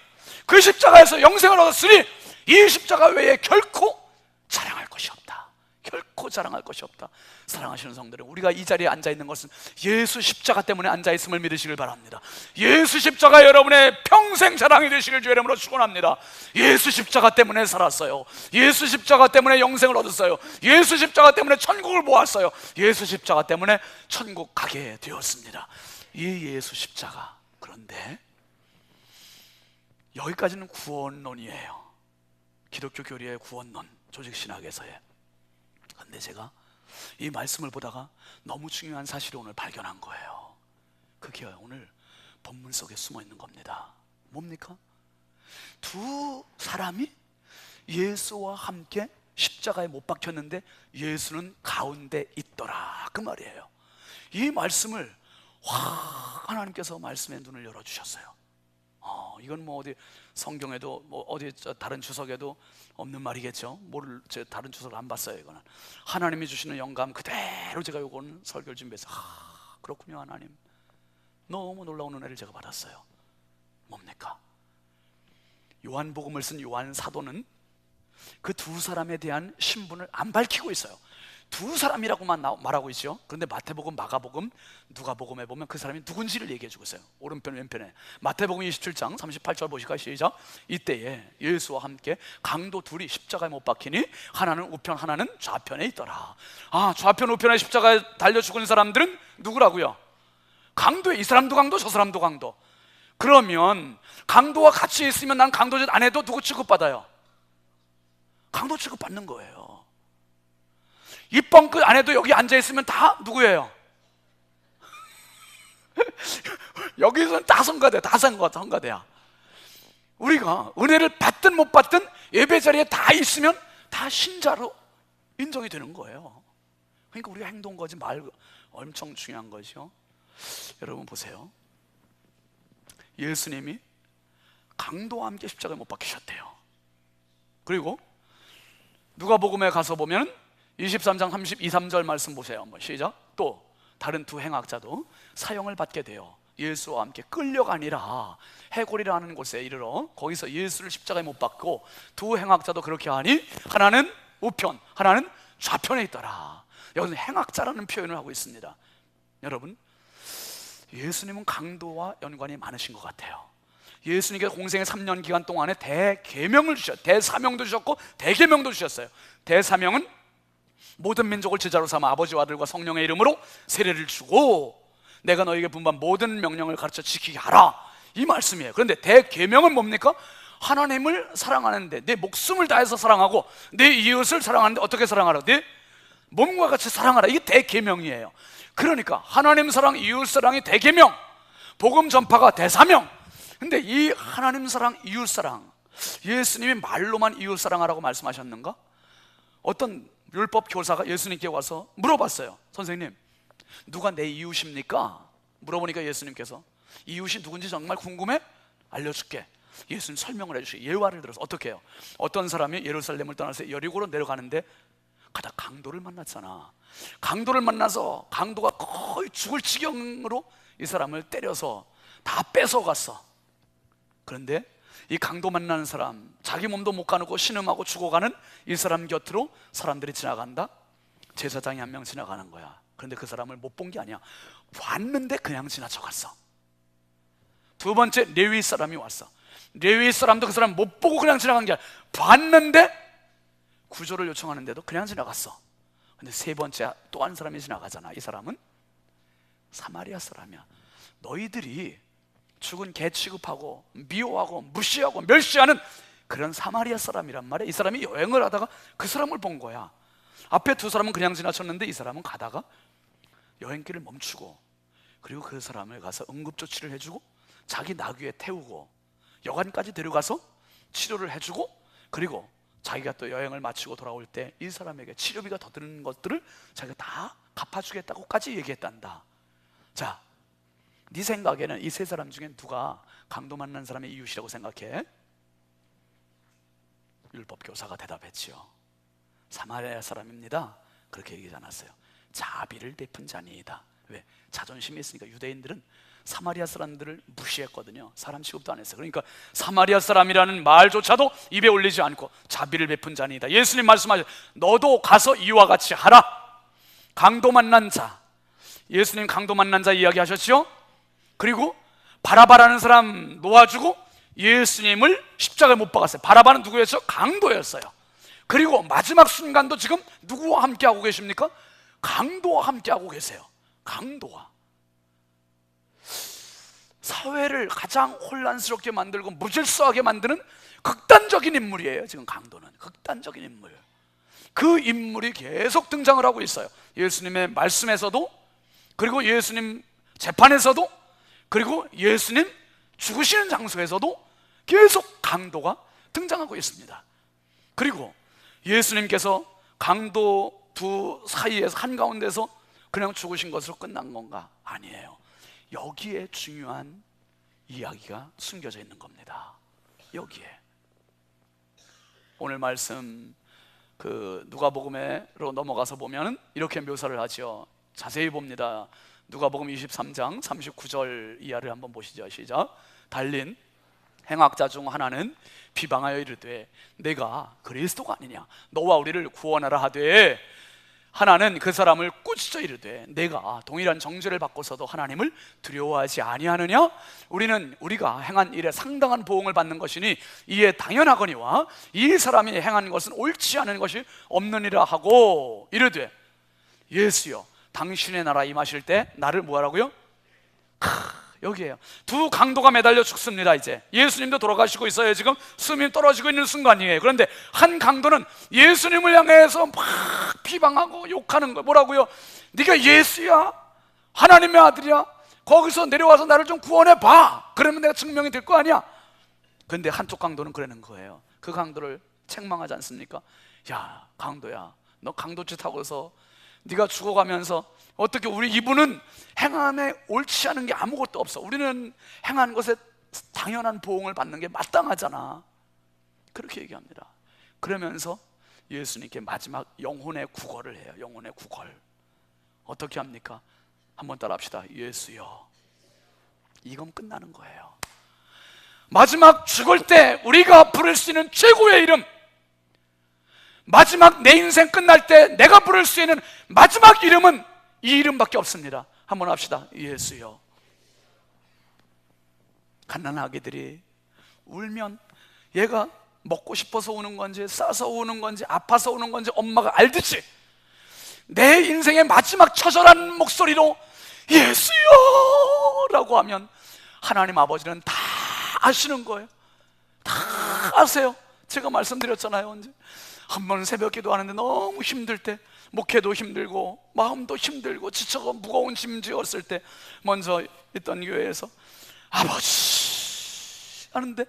그 십자가에서 영생을 얻었으니 이 십자가 외에 결코 자랑할 것이 없다. 결코 자랑할 것이 없다. 사랑하시는 성도들, 우리가 이 자리에 앉아있는 것은 예수 십자가 때문에 앉아있음을 믿으시길 바랍니다. 예수 십자가 여러분의 평생 자랑이 되시길 주의 이름으로 축원합니다. 예수 십자가 때문에 살았어요. 예수 십자가 때문에 영생을 얻었어요. 예수 십자가 때문에 천국을 모았어요. 예수 십자가 때문에 천국 가게 되었습니다. 이 예수 십자가. 그런데 여기까지는 구원론이에요. 기독교 교리의 구원론, 조직신학에서의. 그런데 제가 이 말씀을 보다가 너무 중요한 사실을 오늘 발견한 거예요. 그게 오늘 본문 속에 숨어 있는 겁니다. 뭡니까? 두 사람이 예수와 함께 십자가에 못 박혔는데 예수는 가운데 있더라, 그 말이에요. 이 말씀을 하나님께서 말씀의 눈을 열어주셨어요. 이건 뭐 어디 성경에도 뭐 어디 다른 주석에도 없는 말이겠죠. 제가 다른 주석을 안 봤어요. 이거는 하나님이 주시는 영감 그대로 제가 요거는 설교를 준비해서 그렇군요 하나님. 너무 놀라운 은혜를 제가 받았어요. 뭡니까? 요한복음을 쓴 요한 사도는 그 두 사람에 대한 신분을 안 밝히고 있어요. 두 사람이라고만 말하고 있죠. 그런데 마태복음, 마가복음, 누가복음에 보면 그 사람이 누군지를 얘기해주고 있어요. 오른편 왼편에. 마태복음 27장 38절 보실까요? 시작. 이때에 예수와 함께 강도 둘이 십자가에 못 박히니 하나는 우편 하나는 좌편에 있더라. 좌편 우편에 십자가에 달려 죽은 사람들은 누구라고요? 강도에. 이 사람도 강도, 저 사람도 강도. 그러면 강도와 같이 있으면 난 강도짓 안 해도 누구 취급받아요? 강도 취급받는 거예요. 입번 끝 안 해도 여기 앉아있으면 다 누구예요? 여기서는 다 성가대, 다 성가대야. 우리가 은혜를 받든 못 받든 예배 자리에 다 있으면 다 신자로 인정이 되는 거예요. 그러니까 우리가 행동 거지 말 엄청 중요한 거죠. 여러분 보세요. 예수님이 강도와 함께 십자가에 못 박히셨대요. 그리고 누가복음에 가서 보면 23장 32, 3절 말씀 보세요. 한번 시작. 또 다른 두 행악자도 사형을 받게 되어 예수와 함께 끌려가니라 해골이라는 곳에 이르러 거기서 예수를 십자가에 못 박고 두 행악자도 그렇게 하니 하나는 우편 하나는 좌편에 있더라. 여기서 행악자라는 표현을 하고 있습니다. 여러분, 예수님은 강도와 연관이 많으신 것 같아요. 예수님께서 공생의 3년 기간 동안에 대계명을 주셨어요. 대사명도 주셨고 대계명도 주셨어요. 대사명은 모든 민족을 제자로 삼아 아버지와 아들과 성령의 이름으로 세례를 주고 내가 너에게 분부한 모든 명령을 가르쳐 지키게 하라, 이 말씀이에요. 그런데 대계명은 뭡니까? 하나님을 사랑하는데 내 목숨을 다해서 사랑하고 내 이웃을 사랑하는데 어떻게 사랑하라? 내 몸과 같이 사랑하라. 이게 대계명이에요. 그러니까 하나님 사랑, 이웃 사랑이 대계명, 복음 전파가 대사명. 근데 이 하나님 사랑, 이웃 사랑, 예수님이 말로만 이웃 사랑하라고 말씀하셨는가? 어떤 율법 교사가 예수님께 와서 물어봤어요. 선생님, 누가 내 이웃입니까? 물어보니까 예수님께서 이웃이 누군지 정말 궁금해? 알려줄게. 예수님 설명을 해주시고 예화를 들어서 어떻게 해요? 어떤 사람이 예루살렘을 떠나서 여리고로 내려가는데 가다 강도를 만났잖아. 강도를 만나서 강도가 거의 죽을 지경으로 이 사람을 때려서 다 뺏어갔어. 그런데 이 강도 만나는 사람, 자기 몸도 못 가누고 신음하고 죽어가는 이 사람 곁으로 사람들이 지나간다. 제사장이 한 명 지나가는 거야. 그런데 그 사람을 못 본 게 아니야. 봤는데 그냥 지나쳐갔어. 두 번째 레위 사람이 왔어. 레위 사람도 그 사람 못 보고 그냥 지나간 게 아니라 봤는데 구조를 요청하는데도 그냥 지나갔어. 근데 세 번째 또 한 사람이 지나가잖아. 이 사람은 사마리아 사람이야. 너희들이 죽은 개 취급하고 미워하고 무시하고 멸시하는 그런 사마리아 사람이란 말이야. 이 사람이 여행을 하다가 그 사람을 본 거야. 앞에 두 사람은 그냥 지나쳤는데 이 사람은 가다가 여행길을 멈추고, 그리고 그 사람을 가서 응급조치를 해주고 자기 나귀에 태우고 여관까지 데려가서 치료를 해주고, 그리고 자기가 또 여행을 마치고 돌아올 때 이 사람에게 치료비가 더 드는 것들을 자기가 다 갚아주겠다고까지 얘기했단다. 자, 네 생각에는 이 세 사람 중에 누가 강도 만난 사람의 이웃이라고 생각해? 율법교사가 대답했지요. 사마리아 사람입니다. 그렇게 얘기하지 않았어요. 자비를 베푼 자니이다. 왜? 자존심이 있으니까. 유대인들은 사마리아 사람들을 무시했거든요. 사람 취급도 안 했어요. 그러니까 사마리아 사람이라는 말조차도 입에 올리지 않고 자비를 베푼 자니이다. 예수님 말씀하셨죠. 너도 가서 이와 같이 하라. 강도 만난 자, 예수님 강도 만난 자 이야기하셨죠. 그리고 바라바라는 사람 놓아주고 예수님을 십자가에 못 박았어요. 바라바는 누구였어요? 강도였어요. 그리고 마지막 순간도 지금 누구와 함께 하고 계십니까? 강도와 함께 하고 계세요. 강도와. 사회를 가장 혼란스럽게 만들고 무질서하게 만드는 극단적인 인물이에요. 지금 강도는 극단적인 인물. 그 인물이 계속 등장을 하고 있어요. 예수님의 말씀에서도, 그리고 예수님 재판에서도, 그리고 예수님 죽으시는 장소에서도 계속 강도가 등장하고 있습니다. 그리고 예수님께서 강도 두 사이에서 한가운데서 그냥 죽으신 것으로 끝난 건가? 아니에요. 여기에 중요한 이야기가 숨겨져 있는 겁니다. 여기에. 오늘 말씀 누가복음으로 넘어가서 보면 이렇게 묘사를 하죠. 자세히 봅니다. 누가복음 23장 39절 이하를 한번 보시죠. 시작. 달린 행악자 중 하나는 비방하여 이르되 내가 그리스도가 아니냐 너와 우리를 구원하라 하되, 하나는 그 사람을 꾸짖어 이르되 내가 동일한 정죄를 받고서도 하나님을 두려워하지 아니하느냐? 우리가 행한 일에 상당한 보응을 받는 것이니 이에 당연하거니와 이 사람이 행한 것은 옳지 않은 것이 없느니라 하고 이르되, 예수여 당신의 나라 임하실 때 나를 뭐하라고요? 여기에요. 두 강도가 매달려 죽습니다. 이제 예수님도 돌아가시고 있어요. 지금 숨이 떨어지고 있는 순간이에요. 그런데 한 강도는 예수님을 향해서 막 비방하고 욕하는 거예요. 뭐라고요? 네가 예수야? 하나님의 아들이야? 거기서 내려와서 나를 좀 구원해 봐. 그러면 내가 증명이 될 거 아니야? 그런데 한쪽 강도는 그러는 거예요. 그 강도를 책망하지 않습니까? 야, 강도야, 너 강도짓 하고서 네가 죽어가면서 어떻게 이분은 행함에 옳지 않은 게 아무것도 없어. 우리는 행한 것에 당연한 보응을 받는 게 마땅하잖아. 그렇게 얘기합니다. 그러면서 예수님께 마지막 영혼의 구걸을 해요. 영혼의 구걸. 어떻게 합니까? 한번 따라합시다. 예수여. 이건 끝나는 거예요. 마지막 죽을 때 우리가 부를 수 있는 최고의 이름, 마지막 내 인생 끝날 때 내가 부를 수 있는 마지막 이름은 이 이름밖에 없습니다. 한번 합시다. 예수여. 갓난아기들이 울면 얘가 먹고 싶어서 우는 건지 싸서 우는 건지 아파서 우는 건지 엄마가 알듯이 내 인생의 마지막 처절한 목소리로 예수여 라고 하면 하나님 아버지는 다 아시는 거예요. 다 아세요. 제가 말씀드렸잖아요. 언제 한번 새벽 기도하는데 너무 힘들 때, 목회도 힘들고 마음도 힘들고 지쳐서 무거운 짐 지었을 때 먼저 있던 교회에서 아버지 하는데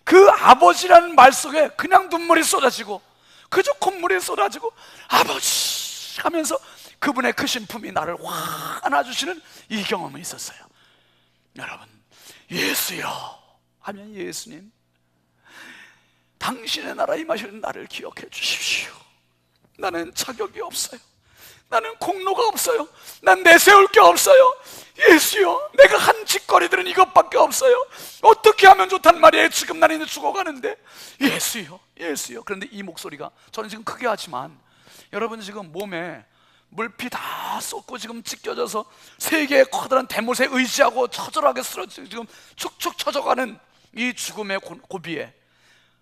그 아버지라는 말 속에 그냥 눈물이 쏟아지고 그저 콧물이 쏟아지고 아버지 하면서 그분의 크신 품이 나를 확 안아주시는 이 경험이 있었어요. 여러분, 예수여 아멘. 예수님, 당신의 나라 임하시는 나를 기억해 주십시오. 나는 자격이 없어요. 나는 공로가 없어요. 난 내세울 게 없어요. 예수요, 내가 한 짓거리들은 이것밖에 없어요. 어떻게 하면 좋단 말이에요. 지금 나는 이제 죽어가는데. 예수요, 예수요. 그런데 이 목소리가, 저는 지금 크게 하지만 여러분 지금 몸에 물피 다 쏟고 지금 찢겨져서 세계의 커다란 대못에 의지하고 처절하게 쓰러지고 지금 축축 처져가는 이 죽음의 고비에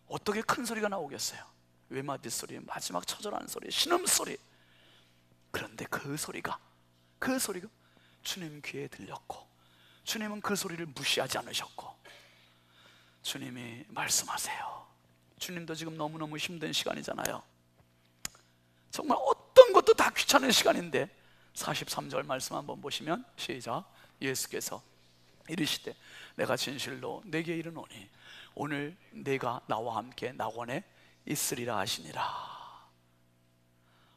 어떻게 큰 소리가 나오겠어요? 외마디 소리, 마지막 처절한 소리, 신음소리. 그런데 그 소리가 주님 귀에 들렸고, 주님은 그 소리를 무시하지 않으셨고, 주님이 말씀하세요. 주님도 지금 너무너무 힘든 시간이잖아요. 정말 어떤 것도 다 귀찮은 시간인데 43절 말씀 한번 보시면 시작. 예수께서 이르시되 내가 진실로 내게 이르노니 오늘 내가 나와 함께 낙원에 있으리라 하시니라.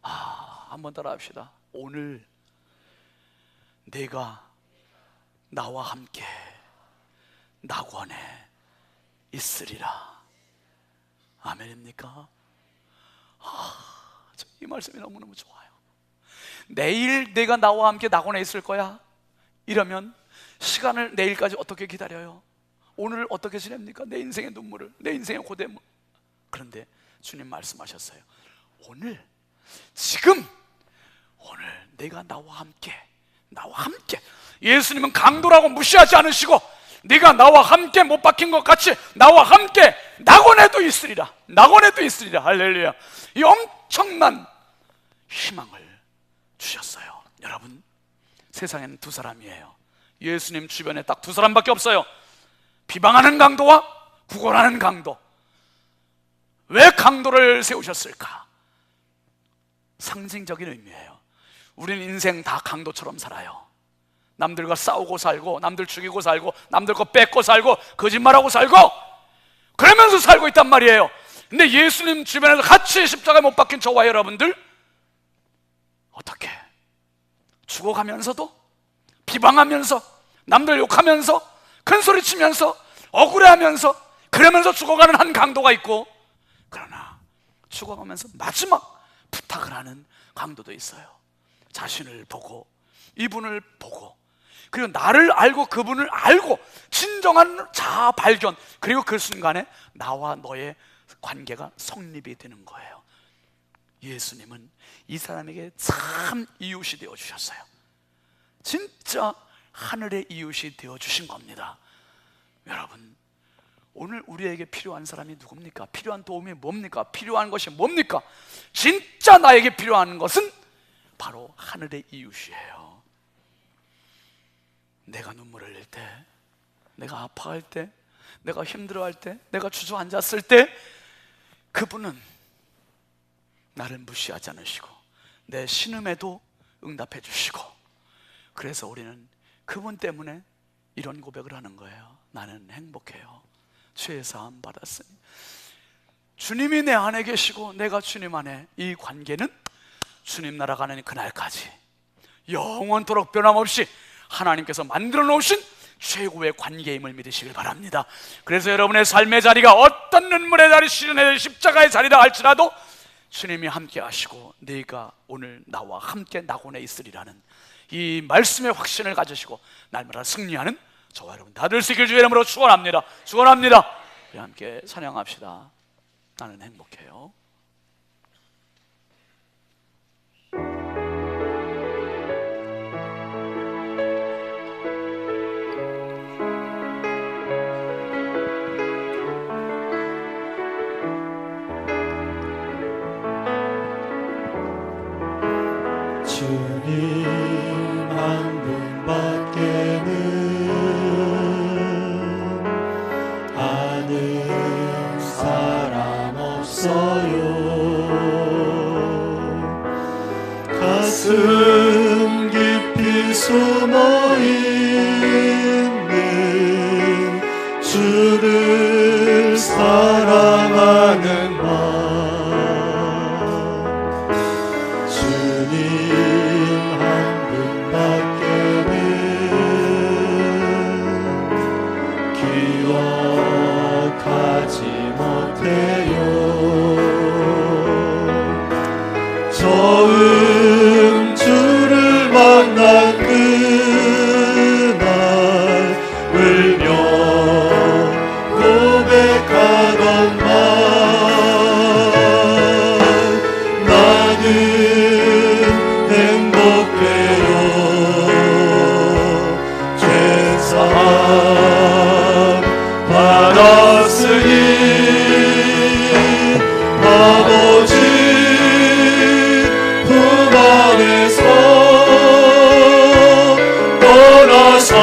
한번 따라 합시다. 오늘 내가 나와 함께 낙원에 있으리라. 아멘입니까? 이 말씀이 너무너무 좋아요. 내일 내가 나와 함께 낙원에 있을 거야, 이러면 시간을 내일까지 어떻게 기다려요? 오늘을 어떻게 지냅니까? 내 인생의 눈물을, 내 인생의 고됨을. 그런데 주님 말씀하셨어요. 오늘, 지금, 오늘 내가 나와 함께. 예수님은 강도라고 무시하지 않으시고 네가 나와 함께 못 박힌 것 같이 나와 함께 낙원에도 있으리라. 할렐루야. 이 엄청난 희망을 주셨어요. 여러분, 세상에는 두 사람이에요. 예수님 주변에 딱 두 사람밖에 없어요. 비방하는 강도와 구걸하는 강도. 왜 강도를 세우셨을까? 상징적인 의미예요. 우리는 인생 다 강도처럼 살아요. 남들과 싸우고 살고, 남들 죽이고 살고, 남들 거 뺏고 살고, 거짓말하고 살고, 그러면서 살고 있단 말이에요. 근데 예수님 주변에서 같이 십자가에 못 박힌 저와 여러분들, 어떻게 죽어가면서도 비방하면서, 남들 욕하면서, 큰소리 치면서, 억울해하면서, 그러면서 죽어가는 한 강도가 있고, 그러나 죽어가면서 마지막 부탁을 하는 강도도 있어요. 자신을 보고, 이분을 보고, 그리고 나를 알고 그분을 알고 진정한 자아 발견, 그리고 그 순간에 나와 너의 관계가 성립이 되는 거예요. 예수님은 이 사람에게 참 이웃이 되어 주셨어요. 진짜 하늘의 이웃이 되어 주신 겁니다. 여러분, 오늘 우리에게 필요한 사람이 누굽니까? 필요한 도움이 뭡니까? 필요한 것이 뭡니까? 진짜 나에게 필요한 것은 바로 하늘의 이웃이에요. 내가 눈물 흘릴 때, 내가 아파할 때, 내가 힘들어할 때, 내가 주저앉았을 때 그분은 나를 무시하지 않으시고 내 신음에도 응답해 주시고, 그래서 우리는 그분 때문에 이런 고백을 하는 거예요. 나는 행복해요. 죄 사함 받았으니. 주님이 내 안에 계시고 내가 주님 안에, 이 관계는 주님 나라 가는 그날까지 영원토록 변함없이 하나님께서 만들어 놓으신 최고의 관계임을 믿으시길 바랍니다. 그래서 여러분의 삶의 자리가 어떤 눈물의 자리, 시련의 십자가의 자리라 할지라도 주님이 함께 하시고 네가 오늘 나와 함께 낙원에 있으리라는 이 말씀의 확신을 가지시고 날마다 승리하는 저와 여러분 다 될 수 있길 주의 이름으로 축원합니다. 우리 함께 찬양합시다. 나는 행복해요. 주님 한 분밖에는 아는 사람 없어요. 가슴 깊이 숨어 있는 주를 사랑하는 마음, 기원 같아요. 처음 주를 만난 그날 울며 고백하던 말 나는 행복해요. 죄사함 받았으니 아버지 품 안에서 떠나 살기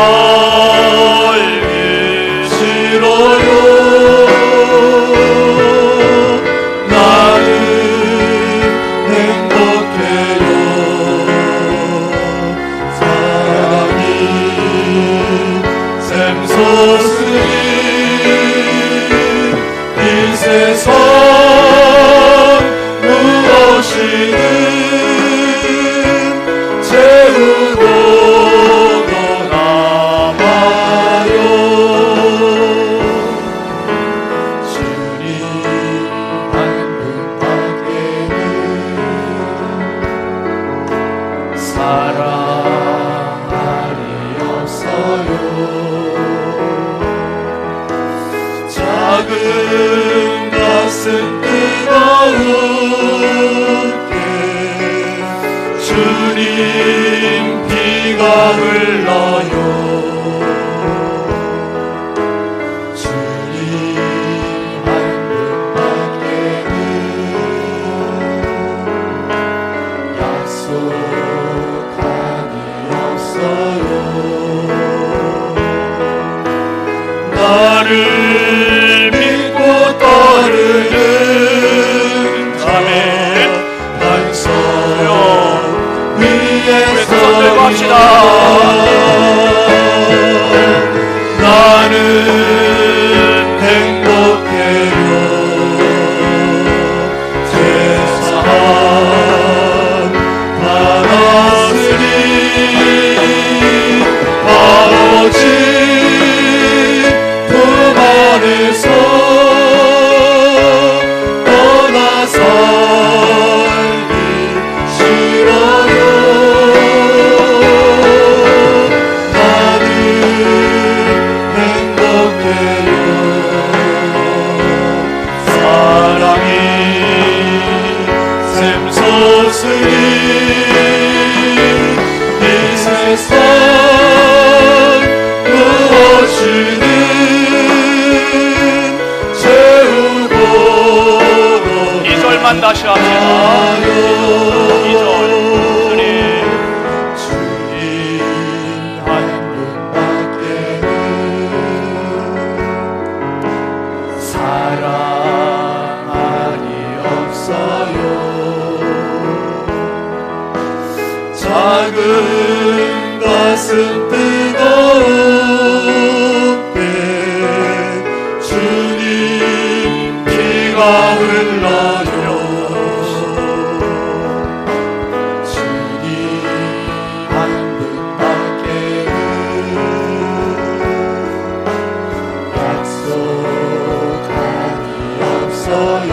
싫어요. 나는 행복해요. 사랑이 샘솟으니 이 세상 무엇이든 채우고 떠나봐요. 주님 한 분밖에는 사랑하리 없어요. 작은 가슴 뜨거운게 주님 피가 흘러요. 주님 한 분밖에는 약속하기 없어요. 나를 믿고 따르는 자매 반석 위에 손들고 합시다. 나는 행복해요. 죄사함 받았으니 아버지 품 안에서 떠나 살기 싫어요. 나는 행복해요. 사랑이 샘솟으니 이 세상 무엇이든 채우고 2절만 다시 합시다. 2절 주님 한 분밖에는 사랑하리 없어요. 작은 가슴 뜨거운게 주님 피가 흘러요. 주님 한 분밖에는 약속하기 없어요.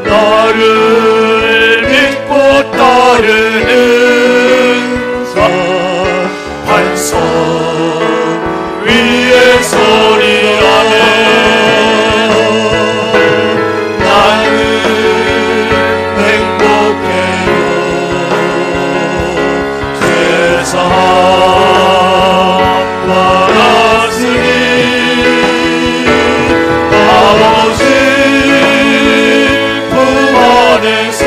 나를 믿고 따르는 자 반석 위에 서리라네. 나는 행복해요. 죄사함 받았으니 아버지 품 안에서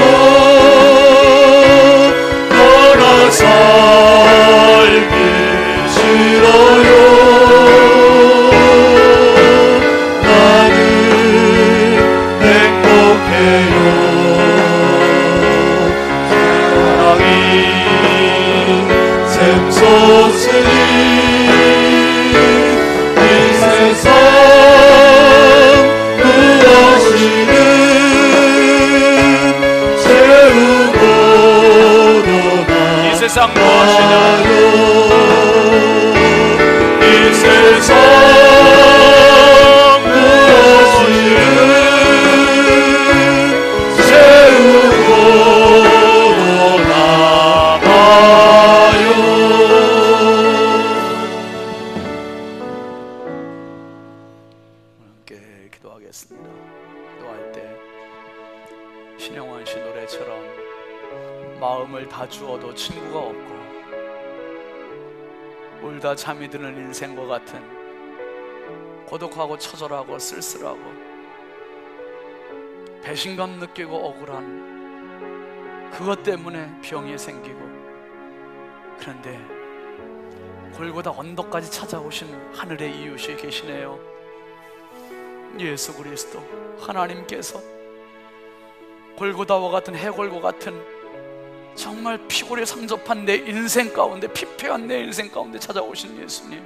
떠나 살기 싫어요. 나는 행복해요. 사랑이 샘솟으니 이 세상 무엇이든 채우고 이 세상 무엇이든 이 세상 함께 기도하겠습니다. 기도할 때 신영원 씨 노래처럼 마음을 다 주어도 친구가 없고 울다 잠이 드는 인생과 같은 고독하고 처절하고 쓸쓸하고 배신감 느끼고 억울한 그것 때문에 병이 생기고, 그런데 골고다 언덕까지 찾아오신 하늘의 이웃이 계시네요. 예수 그리스도 하나님께서 골고다와 같은 해골과 같은 정말 피골에 상접한 내 인생 가운데, 피폐한 내 인생 가운데 찾아오신 예수님,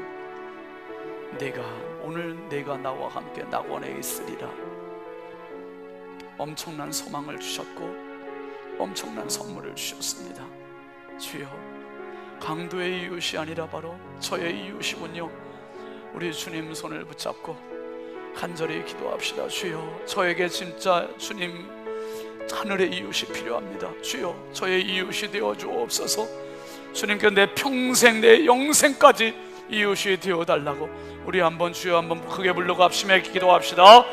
오늘 내가 나와 함께 낙원에 있으리라. 엄청난 소망을 주셨고 엄청난 선물을 주셨습니다. 주여, 강도의 이웃이 아니라 바로 저의 이웃이군요. 우리 주님 손을 붙잡고 간절히 기도합시다. 주여, 저에게 진짜 주님 하늘의 이웃이 필요합니다. 주여, 저의 이웃이 되어 주옵소서. 주님께 내 평생, 내 영생까지 이웃이 되어 달라고 우리 한번 주여 한번 크게 불러고 합심해 기도합시다.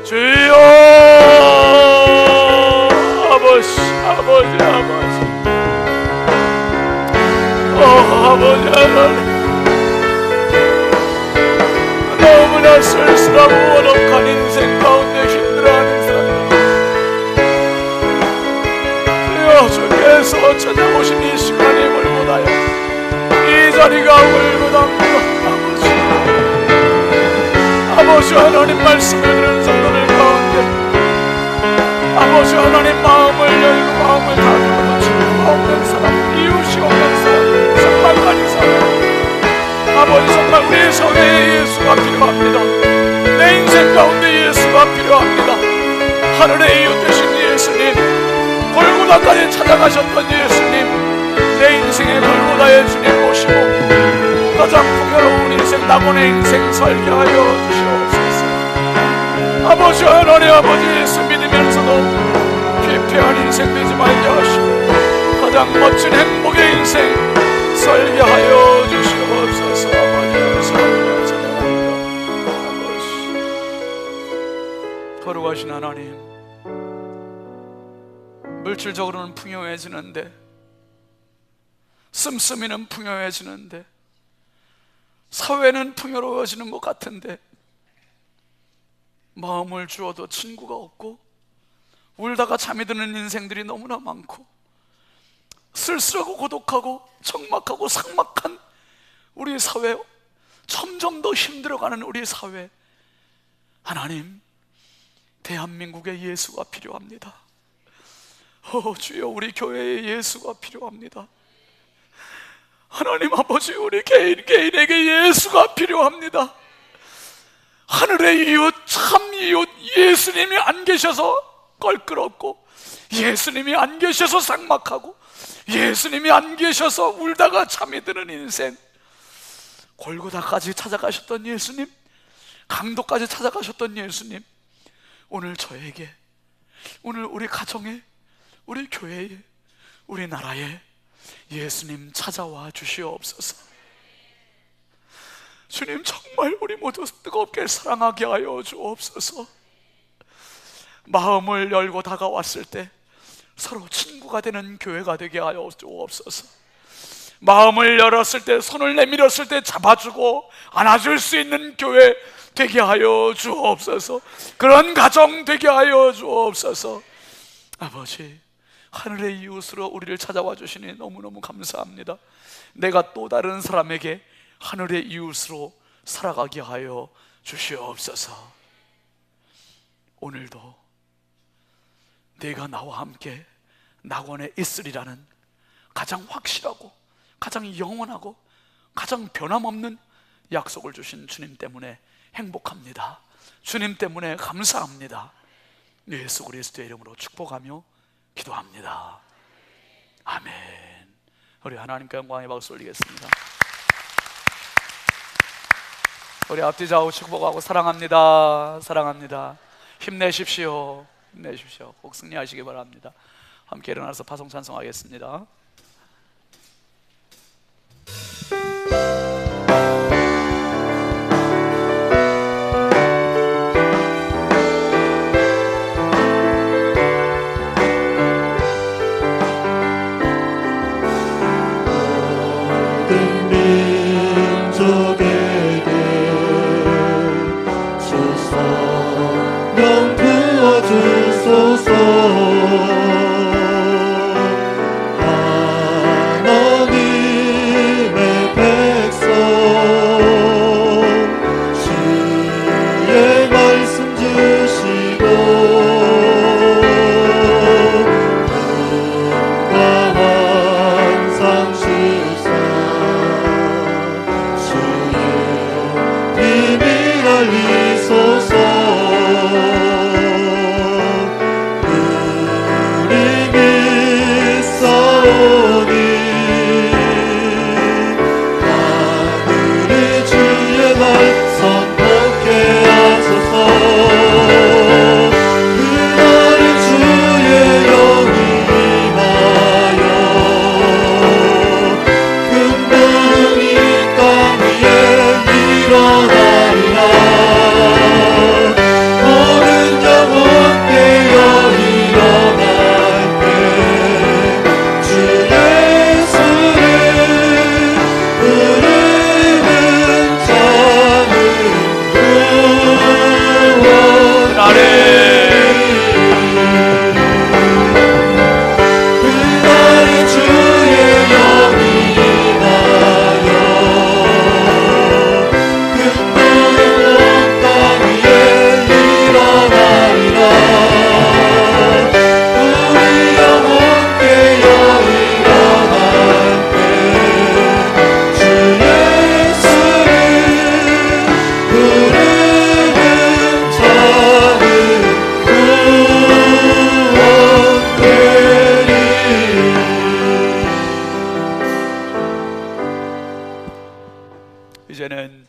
주여, 아버지, 아버지, 아버지, 아버지 하나님, 너무나 쓸쓸하고 원혹한 인생 가운데 힘들어하는 사람들, 주께서 찾아오신 이 시간이 올고다요, 이 자리가 올고답니다. 아버지 하나님, 말씀을 들은 성도들 가운데 아버지 하나님, 마음을 열고 마음을 닫고 친구가 없는 사람, 이웃이 없는 사람, 상막한 사람, 아버지 정말 우리 성에 예수가 필요합니다. 내 인생 가운데 예수가 필요합니다. 하늘의 이웃 되신 예수님, 골고다까지 찾아가셨던 예수님, 내 인생의 골고다의 주님 모시고 가장 풍요로운 인생, 낙원의 인생 살게 하여 주시옵소서. 아버지 하나님, 아버지 예수 믿으면서도 피폐한 인생 되지 말게 하시고 가장 멋진 행복의 인생 살게 하여 주시옵소서. 아버지 감사합니다. 찬양합니다. 아버지 거룩하신 하나님, 물질적으로는 풍요해지는데, 씀씀이는 풍요해지는데, 사회는 풍요로워지는 것 같은데 마음을 주어도 친구가 없고 울다가 잠이 드는 인생들이 너무나 많고 쓸쓸하고 고독하고 적막하고 삭막한 우리 사회, 점점 더 힘들어가는 우리 사회, 하나님, 대한민국에 예수가 필요합니다. 주여, 우리 교회에 예수가 필요합니다. 하나님 아버지, 우리 개인에게 예수가 필요합니다. 하늘의 이웃, 참 이웃, 예수님이 안 계셔서 껄끄럽고, 예수님이 안 계셔서 삭막하고, 예수님이 안 계셔서 울다가 잠이 드는 인생, 골고다까지 찾아가셨던 예수님, 강도까지 찾아가셨던 예수님, 오늘 저에게, 오늘 우리 가정에, 우리 교회에, 우리 나라에 예수님 찾아와 주시옵소서. 주님, 정말 우리 모두 뜨겁게 사랑하게 하여 주옵소서. 마음을 열고 다가왔을 때 서로 친구가 되는 교회가 되게 하여 주옵소서. 마음을 열었을 때, 손을 내밀었을 때 잡아주고 안아줄 수 있는 교회 되게 하여 주옵소서. 그런 가정 되게 하여 주옵소서. 아버지, 하늘의 이웃으로 우리를 찾아와 주시니 너무너무 감사합니다. 내가 또 다른 사람에게 하늘의 이웃으로 살아가게 하여 주시옵소서. 오늘도 내가 나와 함께 낙원에 있으리라는 가장 확실하고 가장 영원하고 가장 변함없는 약속을 주신 주님 때문에 행복합니다. 주님 때문에 감사합니다. 예수 그리스도의 이름으로 축복하며 기도합니다. 아멘. 우리 하나님께 영광의 박수 올리겠습니다. 우리 앞뒤 좌우 축복하고 사랑합니다. 사랑합니다. 힘내십시오. 힘내십시오. 꼭 승리하시기 바랍니다. 함께 일어나서 파송 찬송하겠습니다. 영 부어주소서. 하나님의 백성 주의 말씀 주시고 은과 환상 주사 주의 비밀 알리소서. 우리 믿사오니 하늘이 주의 날 선포케 하소서. 그날은 주의 영이 임하여 큰 구름이 땅 위에 일어나리라. 모든 영혼 깨어 일어날 때 주 예수를 부르는 자는 그날은 주의 영이 임하여 큰 구름 온 땅 위에 일어나리라. 우리 영혼 깨어 일어날 때 주 예수를 부르는 자는 구원되리. 이제는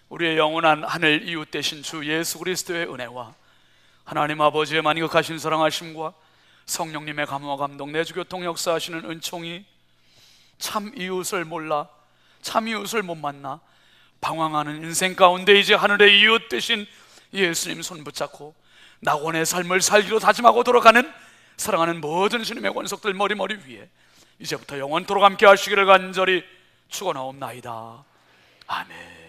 우리의 영원한 하늘 이웃 되신 주 예수 그리스도의 은혜와 하나님 아버지의 만극하신 사랑하심과 성령님의 감화 감동 내주 교통 역사하시는 은총이 참 이웃을 몰라 참 이웃을 못 만나 방황하는 인생 가운데 이제 하늘의 이웃 되신 예수님 손 붙잡고 낙원의 삶을 살기로 다짐하고 돌아가는 사랑하는 모든 주님의 권속들 머리 위에 이제부터 영원토록 함께 하시기를 간절히 축원하옵나이다. 아멘.